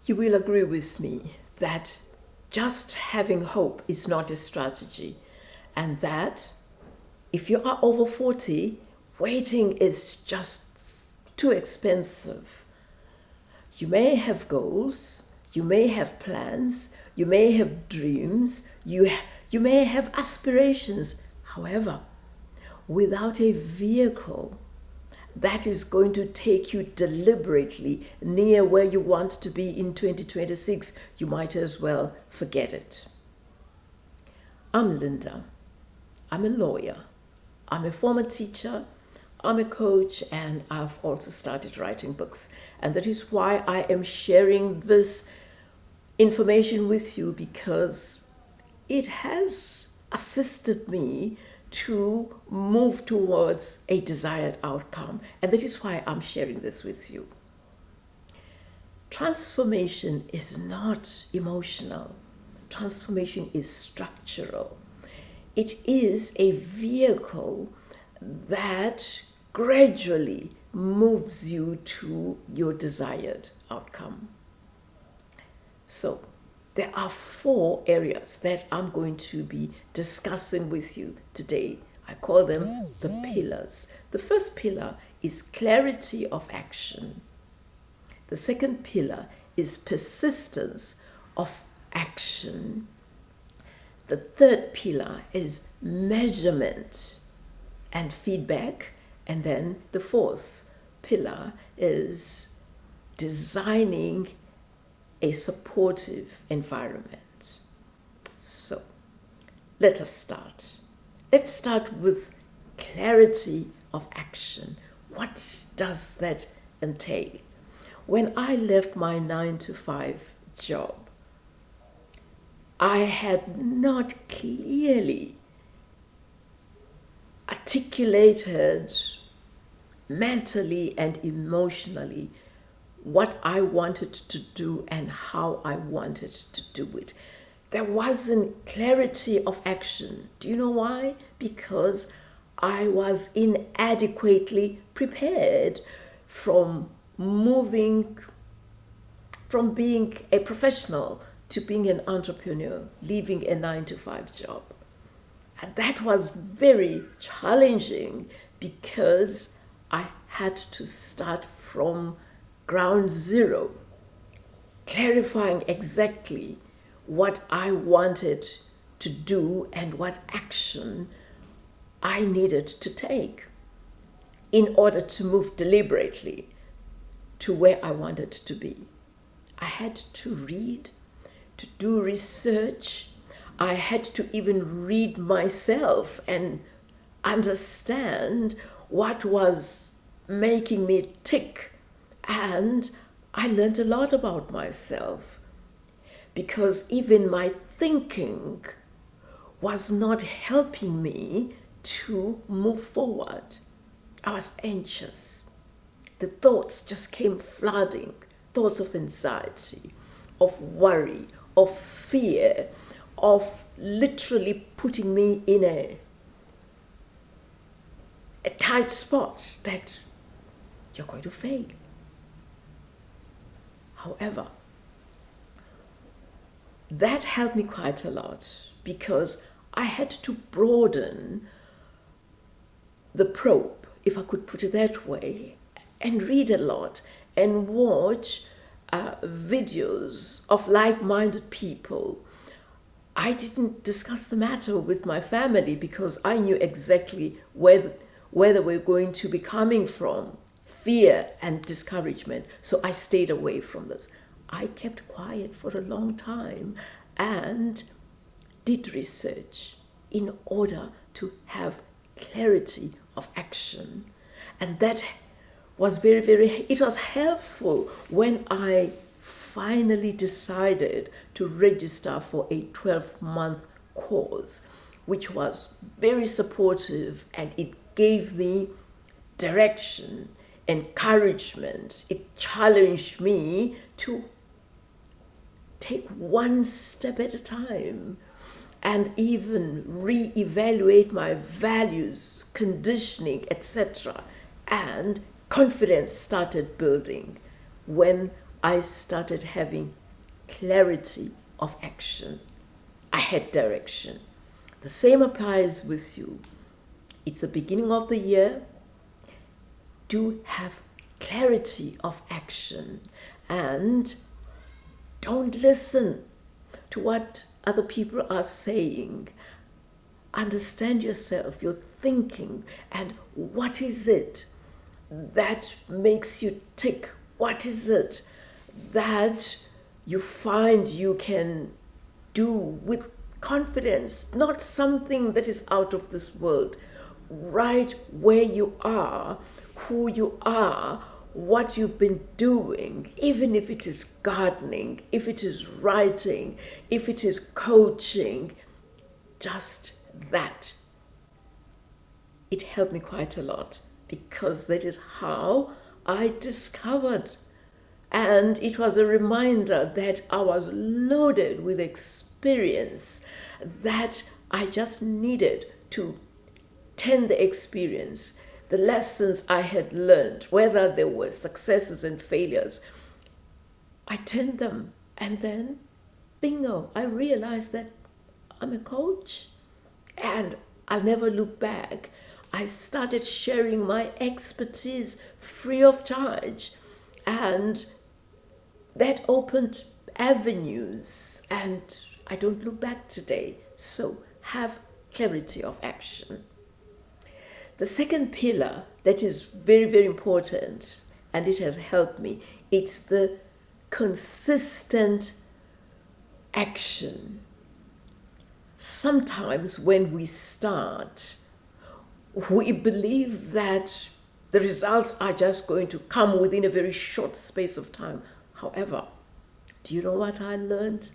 You will agree with me that just having hope is not a strategy, and that if you are over 40, waiting is just too expensive. You may have goals, you may have plans, you may have dreams, you may have aspirations. However, without a vehicle that is going to take you deliberately near where you want to be in 2026, you might as well forget it. I'm Linda. I'm a lawyer. I'm a former teacher. I'm a coach, and I've also started writing books. And that is why I am sharing this information with you, because it has assisted me to move towards a desired outcome. And that is why I'm sharing this with you. Transformation is not emotional. Transformation is structural. It is a vehicle that gradually moves you to your desired outcome. So, there are 4 areas that I'm going to be discussing with you today. I call them the pillars. The first pillar is clarity of action. The second pillar is persistence of action. The third pillar is measurement and feedback. And then the fourth pillar is designing a supportive environment. So, let us start. Let's start with clarity of action. What does that entail? When I left my 9-to-5 job, I had not clearly articulated mentally and emotionally what I wanted to do and how I wanted to do it. There wasn't clarity of action. Do you know why? Because I was inadequately prepared from moving from being a professional to being an entrepreneur, leaving a 9-to-5 job. And that was very challenging because I had to start from ground zero, clarifying exactly what I wanted to do and what action I needed to take in order to move deliberately to where I wanted to be. I had to read, to do research. I had to even read myself and understand what was making me tick. And I learned a lot about myself, because even my thinking was not helping me to move forward. I was anxious. The thoughts just came flooding, thoughts of anxiety, of worry, of fear, of literally putting me in a tight spot that you're going to fail. However, that helped me quite a lot, because I had to broaden the probe, if I could put it that way, and read a lot and watch videos of like-minded people. I didn't discuss the matter with my family because I knew exactly where they were going to be coming from, fear and discouragement. So I stayed away from this. I kept quiet for a long time and did research in order to have clarity of action. And that was it was helpful when I finally decided to register for a 12-month course, which was very supportive, and it gave me direction, encouragement. It challenged me to take one step at a time and even re-evaluate my values, conditioning, etc. And confidence started building when I started having clarity of action. I had direction. The same applies with you. It's the beginning of the year. Do have clarity of action and don't listen to what other people are saying. Understand yourself, your thinking, and what is it that makes you tick? What is it that you find you can do with confidence? Not something that is out of this world. Right where you are, who you are, what you've been doing, even if it is gardening, if it is writing, if it is coaching, just that. It helped me quite a lot because that is how I discovered. And it was a reminder that I was loaded with experience, that I just needed to tend the experience, the lessons I had learned, whether there were successes and failures. I tend them, and then, bingo, I realized that I'm a coach, and I'll never look back. I started sharing my expertise free of charge, and that opened avenues, and I don't look back today. So have clarity of action. The second pillar that is very, very important, and it has helped me, it's the consistent action. Sometimes when we start, we believe that the results are just going to come within a very short space of time. However, do you know what I learned?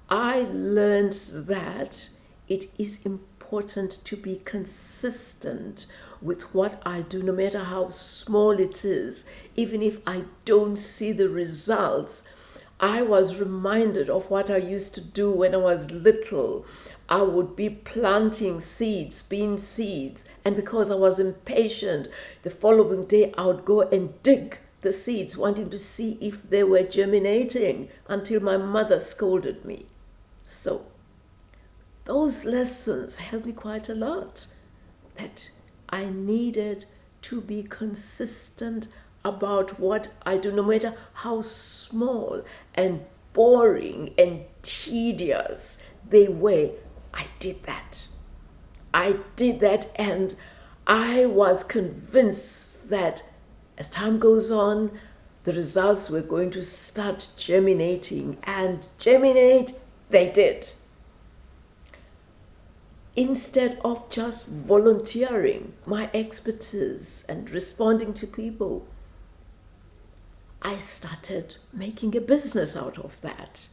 I learned that it is important to be consistent with what I do, no matter how small it is. Even if I don't see the results, I was reminded of what I used to do when I was little. I would be planting seeds, bean seeds, and because I was impatient, the following day I would go and dig the seeds, wanting to see if they were germinating, until my mother scolded me. So those lessons helped me quite a lot, that I needed to be consistent about what I do, no matter how small and boring and tedious they were. I did that. And I was convinced that as time goes on, the results were going to start germinating, and germinate they did. Instead of just volunteering my expertise and responding to people, I started making a business out of that.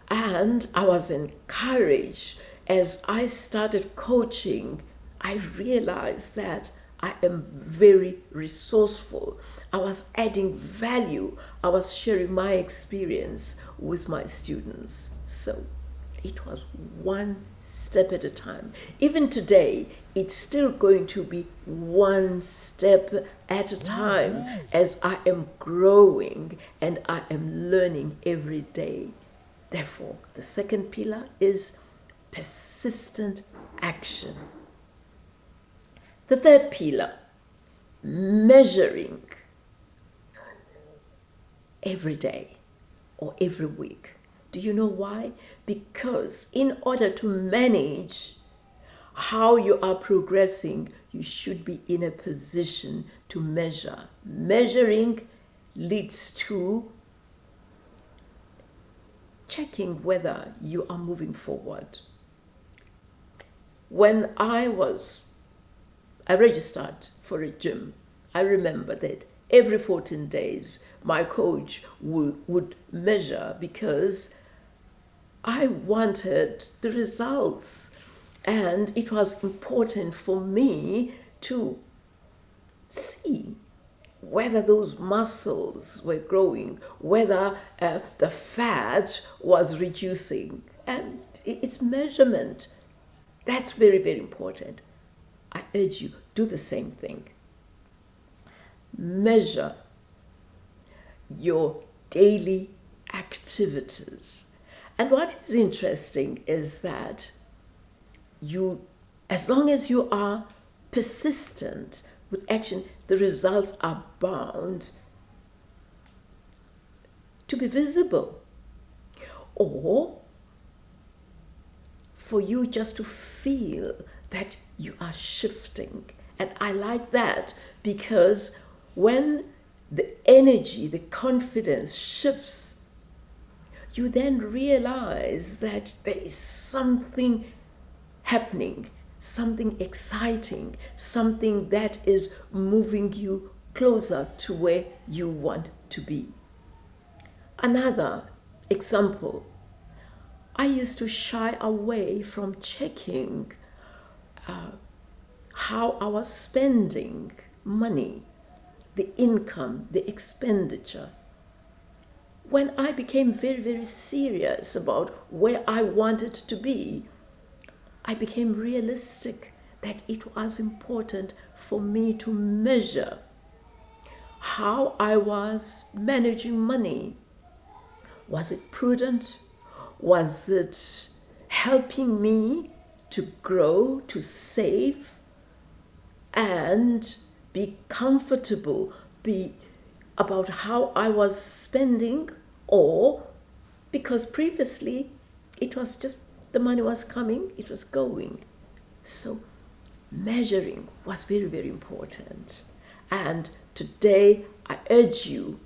And I was encouraged as I started coaching. I realized that I am very resourceful. I was adding value. I was sharing my experience with my students. So it was one step at a time. Even today, it's still going to be one step at a time as I am growing and I am learning every day. Therefore, the second pillar is persistent action. The third pillar, measuring every day or every week. Do you know why? Because in order to manage how you are progressing, you should be in a position to measure. Measuring leads to checking whether you are moving forward. When I registered for a gym, I remember that every 14 days my coach would measure, because I wanted the results, and it was important for me to see whether those muscles were growing, whether the fat was reducing, and it's measurement. That's very, very important. I urge you, do the same thing. Measure your daily activities. And what is interesting is that as long as you are persistent with action, the results are bound to be visible. Or for you just to feel that you are shifting. And I like that, because when the energy, the confidence shifts, you then realize that there is something happening, something exciting, something that is moving you closer to where you want to be. Another example, I used to shy away from checking how I was spending money, the income, the expenditure. When I became very, very serious about where I wanted to be, I became realistic that it was important for me to measure how I was managing money. Was it prudent? Was it helping me to grow, to save, and be comfortable, be about how I was spending, or because previously it was just the money was coming, it was going. So measuring was very, very important. And today I urge you,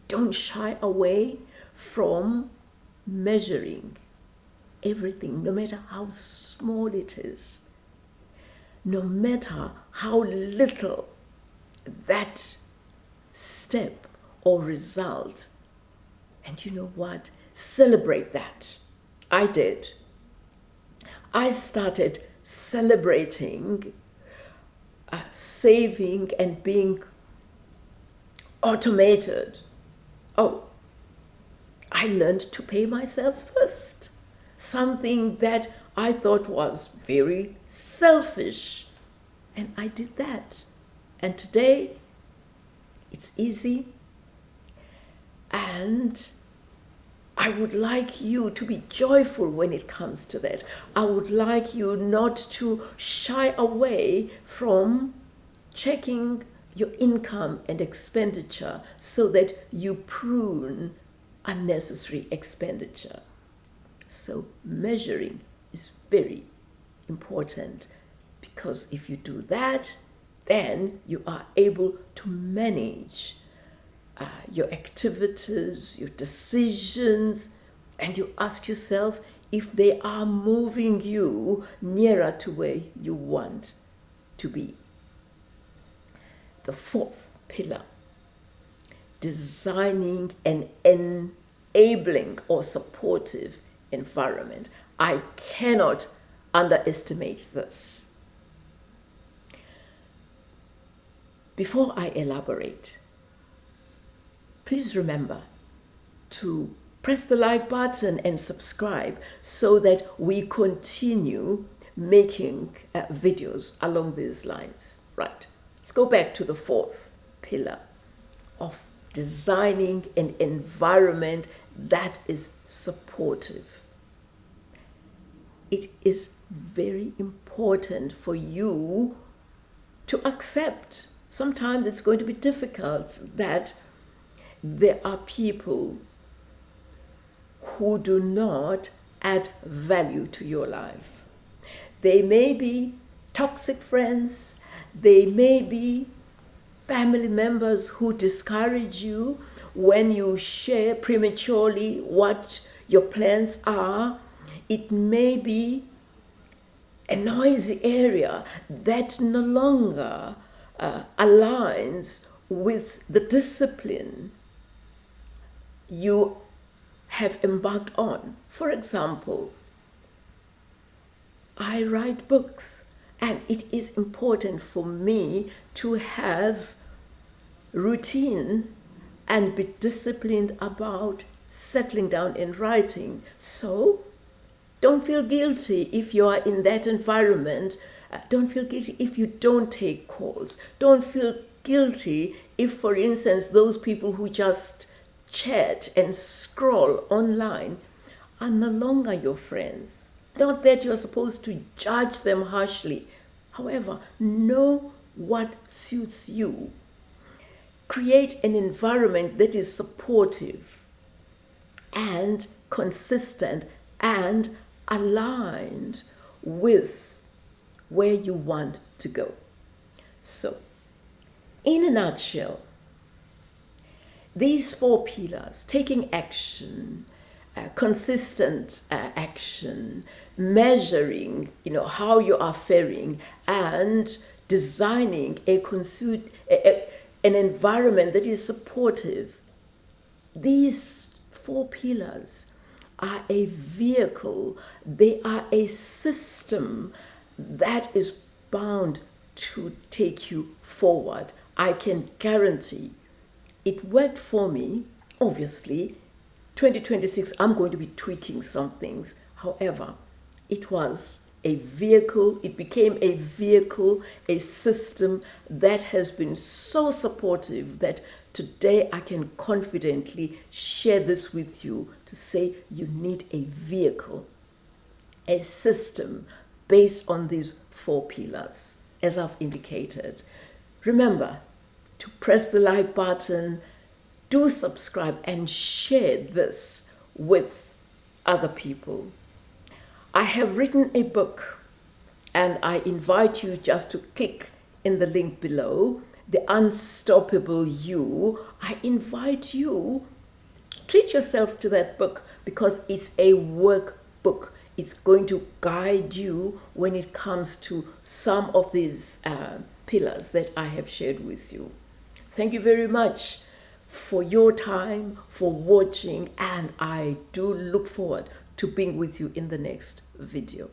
don't shy away from measuring everything, no matter how small it is, no matter how little that step or result. And you know what? Celebrate that. I did. I started celebrating saving and being automated. Oh, I learned to pay myself first. Something that I thought was very selfish. And I did that. And today, it's easy. And I would like you to be joyful when it comes to that. I would like you not to shy away from checking your income and expenditure so that you prune unnecessary expenditure. So measuring is very important, because if you do that, then you are able to manage your activities, your decisions, and you ask yourself if they are moving you nearer to where you want to be. The fourth pillar, designing an enabling or supportive environment. I cannot underestimate this. Before I elaborate, please remember to press the like button and subscribe so that we continue making videos along these lines. Right. Let's go back to the fourth pillar of designing an environment that is supportive. It is very important for you to accept. Sometimes it's going to be difficult that there are people who do not add value to your life. They may be toxic friends, they may be family members who discourage you when you share prematurely what your plans are. It may be a noisy area that no longer aligns with the discipline you have embarked on. For example, I write books, and it is important for me to have routine and be disciplined about settling down in writing. So don't feel guilty if you are in that environment. Don't feel guilty if you don't take calls. Don't feel guilty if, for instance, those people who just chat and scroll online are no longer your friends. Not that you're supposed to judge them harshly. However, know what suits you. Create an environment that is supportive and consistent and aligned with where you want to go. So, in a nutshell, these 4 pillars: taking action, consistent action, measuring, how you are faring, and designing an environment that is supportive. These 4 pillars are a vehicle, they are a system that is bound to take you forward. I can guarantee it worked for me. Obviously, 2026, I'm going to be tweaking some things. However, it was a vehicle, it became a vehicle, a system that has been so supportive that today I can confidently share this with you to say you need a vehicle, a system based on these 4 pillars, as I've indicated. Remember to press the like button, do subscribe, and share this with other people. I have written a book, and I invite you just to click in the link below, The Unstoppable You. I invite you, treat yourself to that book because it's a workbook. It's going to guide you when it comes to some of these pillars that I have shared with you. Thank you very much for your time, for watching, and I do look forward to being with you in the next video.